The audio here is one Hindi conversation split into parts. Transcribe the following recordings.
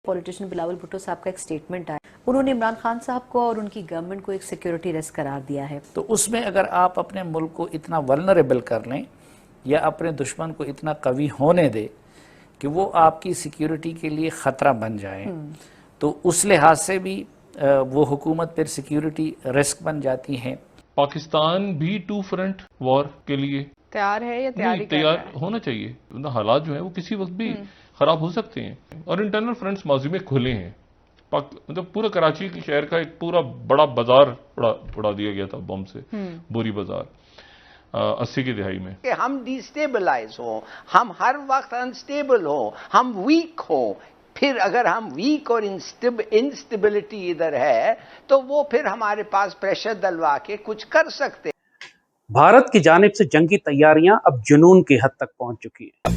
पॉलिटिशियन बिलावल भुट्टो साहब का एक स्टेटमेंट आया, उन्होंने इमरान खान साहब को और उनकी गवर्नमेंट को एक सिक्योरिटी रिस्क करार दिया है। तो उसमें अगर आप अपने मुल्क को इतना वल्नरेबल कर लें या अपने दुश्मन को इतना कवी होने दे कि वो आपकी सिक्योरिटी के लिए ख़तरा बन जाए, तो उस लिहाज से भी वो हुकूमत फिर सिक्योरिटी रिस्क बन जाती है। पाकिस्तान भी टू फ्रंट वॉर के लिए तैयार है या तैयारी कर रहा तैयार है? होना चाहिए। हालात जो है वो किसी वक्त भी खराब हो सकते हैं और इंटरनल फ्रंट्स माजी में खुले हैं। मतलब पूरा कराची के शहर का एक पूरा बड़ा बाजार उड़ा दिया गया था बम से, बोरी बाजार 80 की दिहाई में। कि हम डिस्टेबलाइज हो, हम हर वक्त अनस्टेबल हो, हम वीक हो, फिर अगर हम वीक और इंस्टेबिलिटी इधर है तो वो फिर हमारे पास प्रेशर डलवा के कुछ कर सकते। भारत की जानिब से जंगी तैयारियां अब जुनून की हद तक पहुंच चुकी हैं।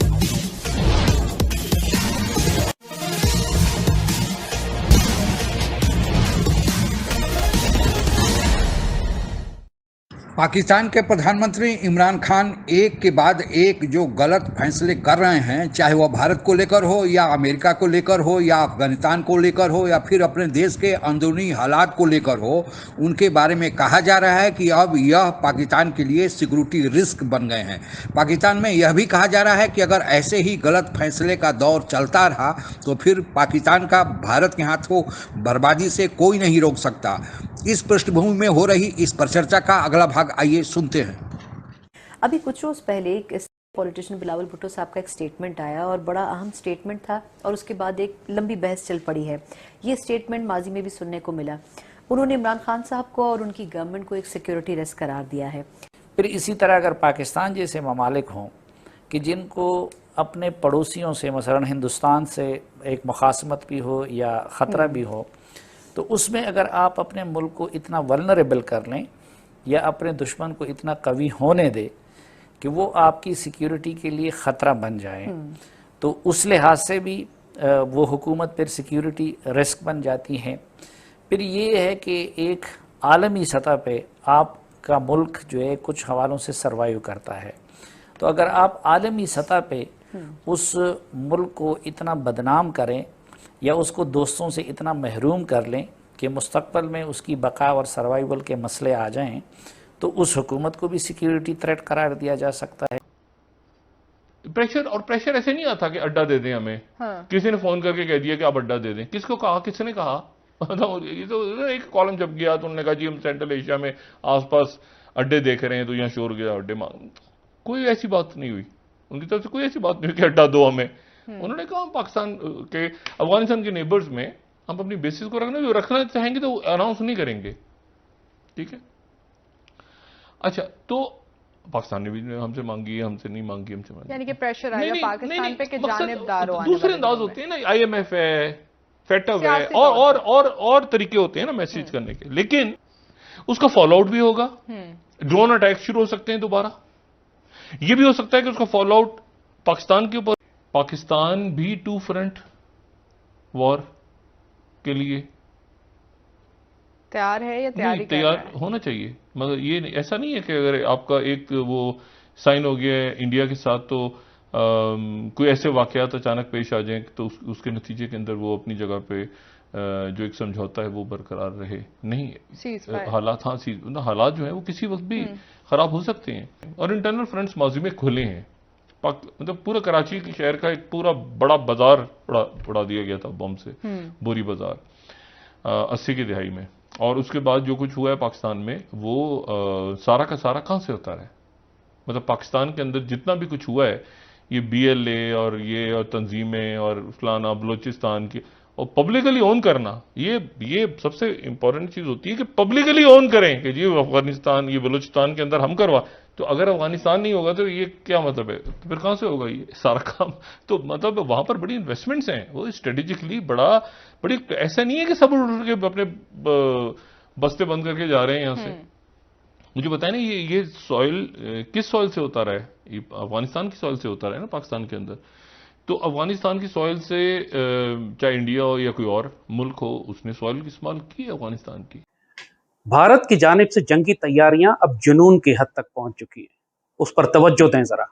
पाकिस्तान के प्रधानमंत्री इमरान खान एक के बाद एक जो गलत फैसले कर रहे हैं, चाहे वह भारत को लेकर हो या अमेरिका को लेकर हो या अफगानिस्तान को लेकर हो या फिर अपने देश के अंदरूनी हालात को लेकर हो, उनके बारे में कहा जा रहा है कि अब यह पाकिस्तान के लिए सिक्योरिटी रिस्क बन गए हैं। पाकिस्तान में यह भी कहा जा रहा है कि अगर ऐसे ही गलत फैसले का दौर चलता रहा तो फिर पाकिस्तान का भारत के हाथों बर्बादी से कोई नहीं रोक सकता। इस पृष्ठभूमि में हो रही इस परिचर्चा का अगला भाग आइए सुनते हैं। अभी कुछ रोज पहले एक पॉलिटिशियन बिलावल भुट्टो साहब का एक स्टेटमेंट आया और बड़ा अहम स्टेटमेंट था और उसके बाद एक लंबी बहस चल पड़ी है। ये स्टेटमेंट माजी में भी सुनने को मिला। उन्होंने इमरान खान साहब को और उनकी गवर्नमेंट को एक सिक्योरिटी रिस्क करार दिया है। फिर इसी तरह अगर पाकिस्तान जैसे ममालिक हों कि जिनको अपने पड़ोसियों से मसलन हिंदुस्तान से एक मुखासमत भी हो या ख़तरा भी हो, तो उसमें अगर आप अपने मुल्क को इतना वल्नरेबल कर लें या अपने दुश्मन को इतना कवी होने दे कि वो आपकी सिक्योरिटी के लिए ख़तरा बन जाए, तो उस लिहाज से भी वो हुकूमत फिर सिक्योरिटी रिस्क बन जाती है। फिर ये है कि एक आलमी सतह पे आपका मुल्क जो है कुछ हवालों से सर्वाइव करता है, तो अगर आप आलमी सतह पे उस मुल्क को इतना बदनाम करें या उसको दोस्तों से इतना महरूम कर लें कि मुस्तक़बल में उसकी बका और सर्वाइवल के मसले आ जाएं, तो उस हुकूमत को भी सिक्योरिटी थ्रेट करार दिया जा सकता है। प्रेशर ऐसे नहीं आता कि अड्डा दे दें हमें। किसी ने फोन करके कह दिया कि आप अड्डा दे दें। किसको कहा, किसने कहा? ये तो एक कॉलम छप गया तो उन्होंने कहा जी हम सेंट्रल एशिया में आसपास अड्डे देख रहे हैं तो यहाँ शोर गया अड्डे मांग। कोई ऐसी बात नहीं हुई, उनकी तरफ से कोई ऐसी बात नहीं हुई कि अड्डा दो हमें। उन्होंने कहा पाकिस्तान के अफगानिस्तान के नेबर्स में हम अपनी बेसिस को रखना, जो रखना चाहेंगे तो अनाउंस नहीं करेंगे, ठीक है। अच्छा, तो पाकिस्तान ने भी हमसे मांगी, हमसे नहीं मांगी, हमसे मांगी, यानी कि प्रेशर आएगा पाकिस्तान पे कि जानिबदार हो। दूसरे अंदाज होते हैं ना, IMF है, फेटव है और तरीके होते हैं ना मैसेज करने के, लेकिन उसका फॉलो आउट भी होगा। ड्रोन अटैक शुरू हो सकते हैं दोबारा। यह भी हो सकता है कि उसका फॉलो आउट पाकिस्तान के ऊपर। पाकिस्तान भी टू फ्रंट वॉर के लिए तैयार है या तैयारी कर रहा है? तैयार होना चाहिए। मगर ये ऐसा नहीं है कि अगर आपका एक वो साइन हो गया है इंडिया के साथ तो कोई ऐसे वाकयात अचानक पेश आ जाएं तो उसके नतीजे के अंदर वो अपनी जगह पे जो एक समझौता है वो बरकरार रहे। नहीं, हालात जो है वो किसी वक्त भी खराब हो सकते हैं और इंटरनल फ्रंट्स माजी में खुले हैं। मतलब पूरा कराची के शहर का एक पूरा बड़ा बाजार उड़ा दिया गया था बम से, बोरी बाजार 80 की दिहाई में। और उसके बाद जो कुछ हुआ है पाकिस्तान में वो सारा का सारा कहां से होता है? मतलब पाकिस्तान के अंदर जितना भी कुछ हुआ है, ये BLA और तंजीमें और फलाना बलोचिस्तान की, और पब्लिकली ओन करना, ये सबसे इंपॉर्टेंट चीज होती है कि पब्लिकली ओन करें कि जी अफगानिस्तान, ये बलूचिस्तान के अंदर हम करवा। तो अगर अफगानिस्तान नहीं होगा तो ये क्या मतलब है? तो फिर कहां से होगा ये सारा काम? तो मतलब वहां पर बड़ी इन्वेस्टमेंट्स हैं, वो स्ट्रेटेजिकली बड़ी ऐसा नहीं है कि सब उड़ के अपने बस्ते बंद करके जा रहे हैं यहां से। मुझे बताया ना ये सॉइल किस सॉइल से होता रहा है? ये अफगानिस्तान की सॉइल से होता रहा है ना पाकिस्तान के अंदर। तो अफगानिस्तान की सॉइल से चाहे इंडिया हो या कोई और मुल्क हो, उसने सॉइल की इस्तेमाल की है अफगानिस्तान की। भारत की जानिब से जंगी तैयारियां अब जुनून की हद तक पहुंच चुकी है। उस पर तवज्जो दें जरा।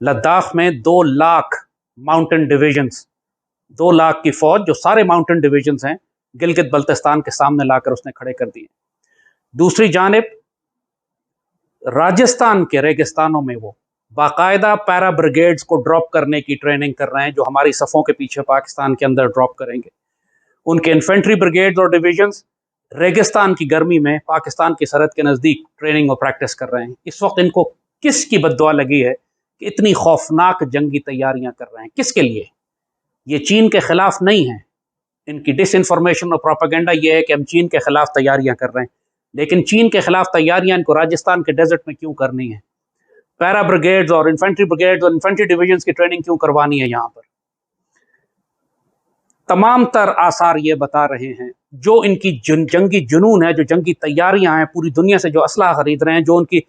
लद्दाख में 2 लाख माउंटेन डिविजन्स 2 लाख की फौज जो सारे माउंटेन डिविजन्स हैं गिलगित बल्तिस्तान के सामने लाकर उसने खड़े कर दिए। दूसरी जानिब राजस्थान के रेगिस्तानों में वो बाकायदा पैरा ब्रिगेड्स को ड्रॉप करने की ट्रेनिंग कर रहे हैं, जो हमारी सफ़ों के पीछे पाकिस्तान के अंदर ड्रॉप करेंगे। उनके इन्फेंट्री ब्रिगेड्स और डिविजन्स रेगिस्तान की गर्मी में पाकिस्तान की सरहद के नज़दीक ट्रेनिंग और प्रैक्टिस कर रहे हैं। इस वक्त इनको किसकी बद्दुआ लगी है कि इतनी खौफनाक जंगी तैयारियां कर रहे हैं? किसके लिए? ये चीन के खिलाफ नहीं है। इनकी डिसइंफॉर्मेशन और प्रोपेगेंडा ये है कि हम चीन के खिलाफ तैयारियां कर रहे हैं, लेकिन चीन के खिलाफ तैयारियां इनको राजस्थान के डेजर्ट में क्यों करनी है? पैरा ब्रिगेड्स और इन्फेंट्री ब्रिगेड्स और इन्फेंट्री डिविजन्स की ट्रेनिंग क्यों करवानी है यहाँ पर? तमाम तर आसार ये बता रहे हैं जो इनकी जंगी जुनून है, जो जंगी तैयारियां हैं, पूरी दुनिया से जो असलाह खरीद रहे हैं, जो उनकी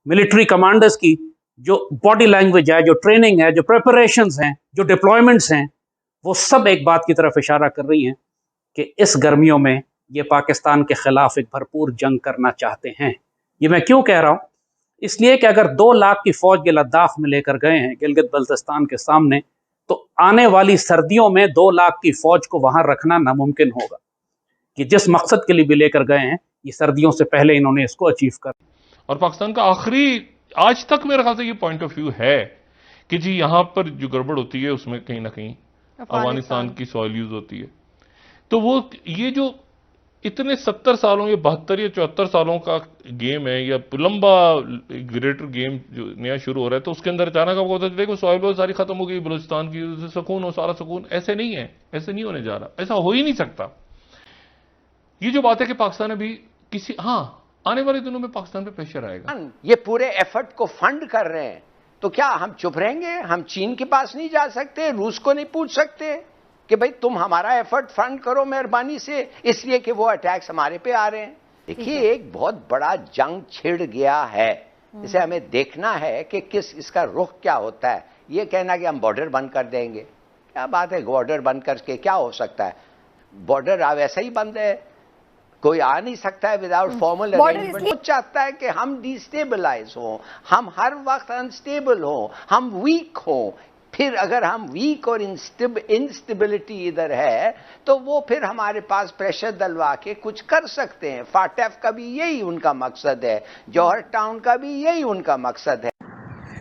मिलिट्री कमांडर्स की जो बॉडी लैंग्वेज है, जो ट्रेनिंग है, जो प्रिपरेशंस हैं, जो डिप्लॉयमेंट्स हैं, वो सब एक बात की तरफ इशारा कर रही हैं कि इस गर्मियों में ये पाकिस्तान के खिलाफ एक भरपूर जंग करना चाहते हैं। ये मैं क्यों कह रहा हूँ? इसलिए कि अगर 2 लाख की फौज ये लद्दाख में लेकर गए हैं गिलगित बल्तिस्तान के सामने, तो आने वाली सर्दियों में 2 लाख की फौज को वहां रखना नामुमकिन होगा। कि जिस मकसद के लिए भी लेकर गए हैं, ये सर्दियों से पहले इन्होंने इसको अचीव कर। और पाकिस्तान का आखिरी आज तक मेरे ख्याल से ये पॉइंट ऑफ व्यू है कि जी यहां पर जो गड़बड़ होती है उसमें कहीं ना कहीं अफगानिस्तान की सॉइल यूज होती है। तो वो ये जो इतने 70 सालों या 72 या 74 सालों का गेम है, या लंबा ग्रेटर गेम जो नया शुरू हो रहा है, तो उसके अंदर अचानक आपको पता चले कि सॉइल वो सारी खत्म हो गई, बलूचिस्तान की सुकून हो, सारा सुकून। ऐसे नहीं है, ऐसे नहीं होने जा रहा, ऐसा हो ही नहीं सकता। ये जो बात है कि पाकिस्तान अभी किसी आने वाले दिनों में पाकिस्तान पे प्रेशर आएगा। ये पूरे एफर्ट को फंड कर रहे हैं, तो क्या हम चुप रहेंगे? हम चीन के पास नहीं जा सकते? रूस को नहीं पूछ सकते कि भाई तुम हमारा एफर्ट फंड करो मेहरबानी से, इसलिए कि वो अटैक्स हमारे पे आ रहे हैं? देखिए, एक बहुत बड़ा जंग छिड़ गया है। इसे हमें देखना है कि इसका रुख क्या होता है। ये कहना कि हम बॉर्डर बंद कर देंगे, क्या बात है? बॉर्डर बंद करके क्या हो सकता है? बॉर्डर वैसा ही बंद है, कोई आ नहीं सकता है विदाउट फॉर्मल अरेंजमेंट। वो चाहता है कि हम डिस्टेबलाइज हो, हम हर वक्त अनस्टेबल हो, हम वीक हो। फिर अगर हम वीक और इंस्टेबिलिटी इधर है, तो वो फिर हमारे पास प्रेशर डलवा के कुछ कर सकते हैं। फाटेफ का भी यही उनका मकसद है, जौहर टाउन का भी यही उनका मकसद है।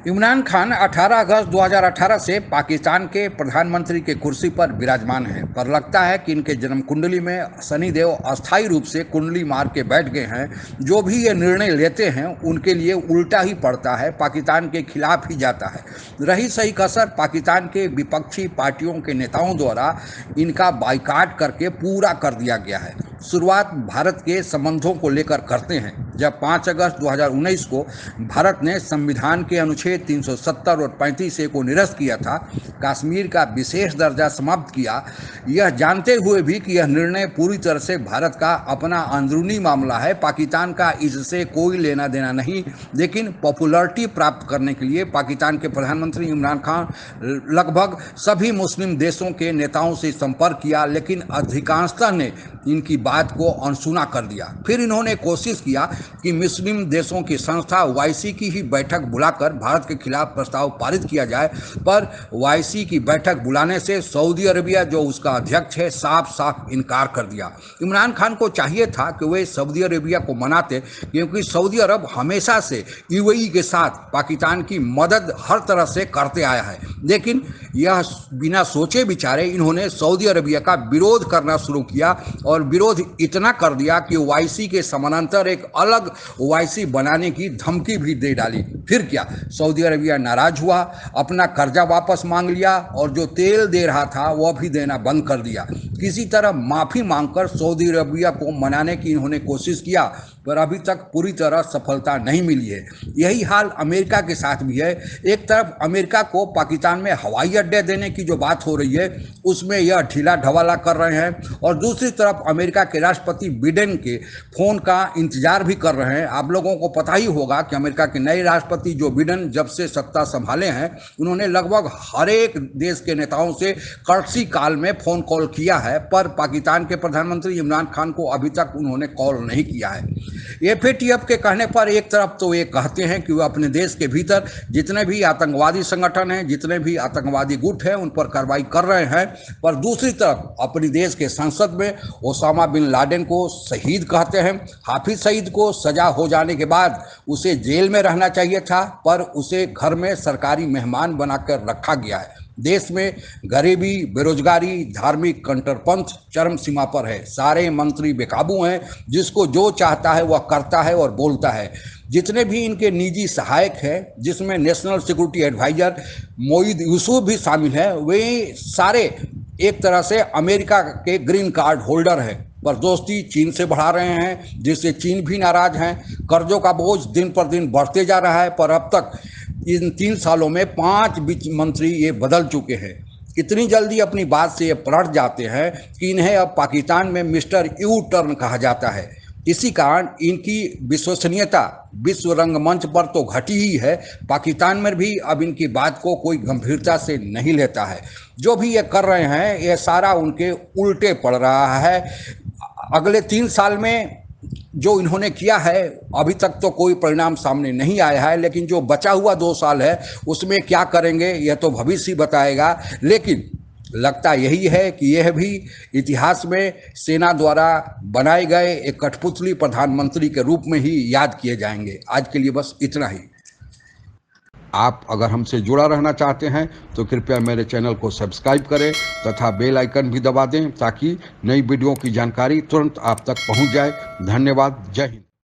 इमरान खान 18 अगस्त 2018 से पाकिस्तान के प्रधानमंत्री के कुर्सी पर विराजमान हैं, पर लगता है कि इनके जन्म कुंडली में शनिदेव अस्थायी रूप से कुंडली मार के बैठ गए हैं। जो भी ये निर्णय लेते हैं उनके लिए उल्टा ही पड़ता है, पाकिस्तान के खिलाफ ही जाता है। रही सही कसर पाकिस्तान के विपक्षी पार्टियों के नेताओं द्वारा इनका बाइकाट करके पूरा कर दिया गया है। शुरुआत भारत के संबंधों को लेकर करते हैं। जब 5 अगस्त 2019 को भारत ने संविधान के अनुच्छेद 370 और 35A को निरस्त किया था, कश्मीर का विशेष दर्जा समाप्त किया, यह जानते हुए भी कि यह निर्णय पूरी तरह से भारत का अपना अंदरूनी मामला है, पाकिस्तान का इससे कोई लेना देना नहीं। लेकिन पॉपुलरिटी प्राप्त करने के लिए पाकिस्तान के प्रधानमंत्री इमरान खान लगभग सभी मुस्लिम देशों के नेताओं से संपर्क किया, लेकिन अधिकांशतः ने इनकी बात को अनसुना कर दिया। फिर इन्होंने कोशिश किया कि मुस्लिम देशों की संस्था OIC की ही बैठक बुलाकर भारत के खिलाफ प्रस्ताव पारित किया जाए, पर OIC की बैठक बुलाने से सऊदी अरबिया जो उसका अध्यक्ष है साफ साफ इनकार कर दिया। इमरान खान को चाहिए था कि वे सऊदी अरबिया को मनाते, क्योंकि सऊदी अरब हमेशा से UAE के साथ पाकिस्तान की मदद हर तरह से करते आया है। लेकिन यह बिना सोचे विचारे इन्होंने सऊदी अरबिया का विरोध करना शुरू किया, और विरोध इतना कर दिया कि OIC के समानांतर एक अलग OIC बनाने की धमकी भी दे डाली। फिर क्या, सऊदी अरबिया नाराज हुआ, अपना कर्जा वापस मांग लिया, और जो तेल दे रहा था वह भी देना बंद कर दिया। किसी तरह माफी मांगकर सऊदी अरबिया को मनाने की इन्होंने कोशिश किया, पर अभी तक पूरी तरह सफलता नहीं मिली है। यही हाल अमेरिका के साथ भी है। एक तरफ अमेरिका को पाकिस्तान में हवाई अड्डे देने की जो बात हो रही है उसमें यह ढीला ढवाला कर रहे हैं, और दूसरी तरफ अमेरिका के राष्ट्रपति बिडेन के फोन का इंतजार भी कर रहे हैं। आप लोगों को पता ही होगा कि अमेरिका के नए राष्ट्रपति जो बिडेन जब से सत्ता संभाले हैं, उन्होंने लगभग हर एक देश के नेताओं से कर्टसी काल में फोन कॉल किया है, पर पाकिस्तान के प्रधानमंत्री इमरान खान को अभी तक उन्होंने कॉल नहीं किया है। एफएटीएफ के कहने पर एक तरफ तो ये कहते हैं कि वो अपने देश के भीतर जितने भी आतंकवादी संगठन हैं, जितने भी आतंकवादी गुट हैं, उन पर कार्रवाई कर रहे हैं, पर दूसरी तरफ अपने देश के संसद में ओसामा बिन लादेन को शहीद कहते हैं। हाफिज सईद को सजा हो जाने के बाद उसे जेल में रहना चाहिए था, पर उसे घर में सरकारी मेहमान बनाकर रखा गया है। देश में गरीबी, बेरोजगारी, धार्मिक कंटरपंथ चरम सीमा पर है। सारे मंत्री बेकाबू हैं, जिसको जो चाहता है वह करता है और बोलता है। जितने भी इनके निजी सहायक हैं, जिसमें national security adviser Moeed Yusuf भी शामिल है, वे सारे एक तरह से अमेरिका के ग्रीन कार्ड होल्डर हैं, पर दोस्ती चीन से बढ़ा रहे हैं, जिससे चीन भी नाराज हैं। कर्जों का बोझ दिन पर दिन बढ़ते जा रहा है, पर अब तक इन 3 सालों में 5 वित्त मंत्री ये बदल चुके हैं। इतनी जल्दी अपनी बात से ये पलट जाते हैं कि इन्हें अब पाकिस्तान में मिस्टर यू टर्न कहा जाता है। इसी कारण इनकी विश्वसनीयता विश्व रंगमंच पर तो घटी ही है, पाकिस्तान में भी अब इनकी बात को कोई गंभीरता से नहीं लेता है। जो भी ये कर रहे हैं, ये सारा उनके उल्टे पड़ रहा है। अगले 3 साल में जो इन्होंने किया है, अभी तक तो कोई परिणाम सामने नहीं आया है, लेकिन जो बचा हुआ 2 साल है उसमें क्या करेंगे यह तो भविष्य ही बताएगा। लेकिन लगता यही है कि यह भी इतिहास में सेना द्वारा बनाए गए एक कठपुतली प्रधानमंत्री के रूप में ही याद किए जाएंगे। आज के लिए बस इतना ही। आप अगर हमसे जुड़ा रहना चाहते हैं तो कृपया मेरे चैनल को सब्सक्राइब करें तथा बेल आइकन भी दबा दें, ताकि नई वीडियो की जानकारी तुरंत आप तक पहुंच जाए। धन्यवाद। जय हिंद।